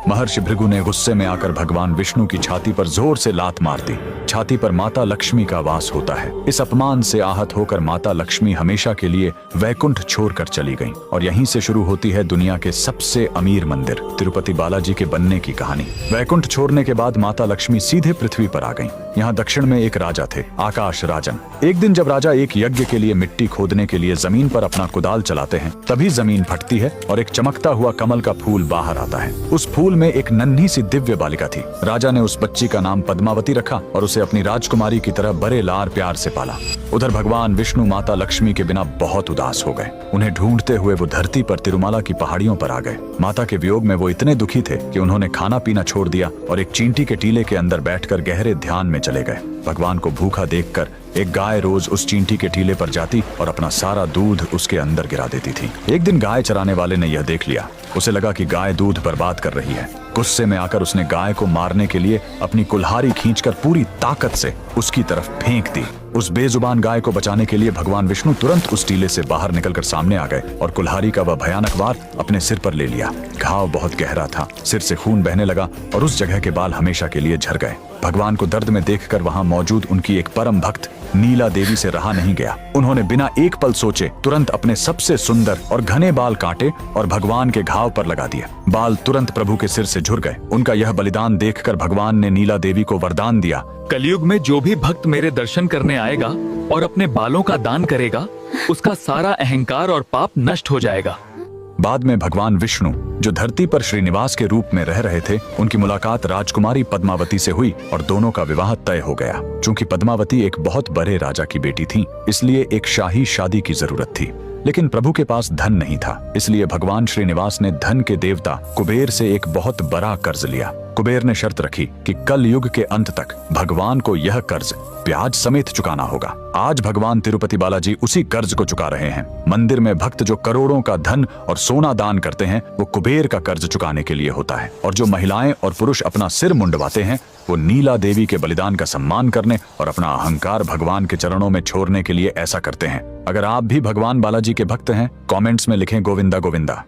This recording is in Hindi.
महर्षि भृगु ने गुस्से में आकर भगवान विष्णु की छाती पर जोर से लात मार दी। छाती पर माता लक्ष्मी का वास होता है। इस अपमान से आहत होकर माता लक्ष्मी हमेशा के लिए वैकुंठ छोड़कर चली गईं और यहीं से शुरू होती है दुनिया के सबसे अमीर मंदिर तिरुपति बालाजी के बनने की कहानी। वैकुंठ छोड़ने के बाद माता लक्ष्मी सीधे पृथ्वी पर आ गईं। यहाँ दक्षिण में एक राजा थे, आकाश राजन। एक दिन जब राजा एक यज्ञ के लिए मिट्टी खोदने के लिए जमीन पर अपना कुदाल चलाते हैं, तभी जमीन फटती है और एक चमकता हुआ कमल का फूल बाहर आता है। उस फूल में एक नन्ही सी दिव्य बालिका थी। राजा ने उस बच्ची का नाम पद्मावती रखा और उसे अपनी राजकुमारी की तरह बड़े लाड़ प्यार से पाला। उधर भगवान विष्णु माता लक्ष्मी के बिना बहुत उदास हो गए। उन्हें ढूंढते हुए वो धरती पर तिरुमाला की पहाड़ियों पर आ गए। माता के वियोग में वो इतने दुखी थे कि उन्होंने खाना पीना छोड़ दिया और एक चींटी के टीले के अंदर बैठकर गहरे ध्यान में चले गए। भगवान को भूखा देखकर एक गाय रोज उस चींटी के टीले पर जाती और अपना सारा दूध उसके अंदर गिरा देती थी। एक दिन गाय चराने वाले ने यह देख लिया। उसे लगा कि गाय दूध बर्बाद कर रही है। गुस्से में आकर उसने गाय को मारने के लिए अपनी कुल्हाड़ी खींचकर पूरी ताकत से उसकी तरफ फेंक दी। उस बेजुबान गाय को बचाने के लिए भगवान विष्णु तुरंत उस टीले से बाहर निकलकर सामने आ गए और कुल्हाड़ी का वह भयानक वार अपने सिर पर ले लिया। घाव बहुत गहरा था, सिर से खून बहने लगा और उस जगह के बाल हमेशा के लिए झड़ गए। भगवान को दर्द में देखकर वहां मौजूद उनकी एक परम भक्त नीला देवी से रहा नहीं गया। उन्होंने बिना एक पल सोचे तुरंत अपने सबसे सुंदर और घने बाल काटे और भगवान के घाव पर लगा दिए। बाल तुरंत प्रभु के सिर से झुर गए। उनका यह बलिदान देखकर भगवान ने नीला देवी को वरदान दिया, कलयुग में जो भी भक्त मेरे दर्शन करने आएगा और अपने बालों का दान करेगा, उसका सारा अहंकार और पाप नष्ट हो जाएगा। बाद में भगवान विष्णु जो धरती पर श्रीनिवास के रूप में रह रहे थे, उनकी मुलाकात राजकुमारी पद्मावती से हुई और दोनों का विवाह तय हो गया। चूंकि पद्मावती एक बहुत बड़े राजा की बेटी थी, इसलिए एक शाही शादी की जरूरत थी। लेकिन प्रभु के पास धन नहीं था, इसलिए भगवान श्रीनिवास ने धन के देवता कुबेर से एक बहुत बड़ा कर्ज लिया। कुबेर ने शर्त रखी कि कल युग के अंत तक भगवान को यह कर्ज ब्याज समेत चुकाना होगा। आज भगवान तिरुपति बालाजी उसी कर्ज को चुका रहे हैं। मंदिर में भक्त जो करोड़ों का धन और सोना दान करते हैं, वो कुबेर का कर्ज चुकाने के लिए होता है, और जो महिलाएं और पुरुष अपना सिर मुंडवाते हैं, वो नीला देवी के बलिदान का सम्मान करने और अपना अहंकार भगवान के चरणों में छोड़ने के लिए ऐसा करते हैं। अगर आप भी भगवान बालाजी के भक्त हैं, कमेंट्स में लिखें गोविंदा गोविंदा।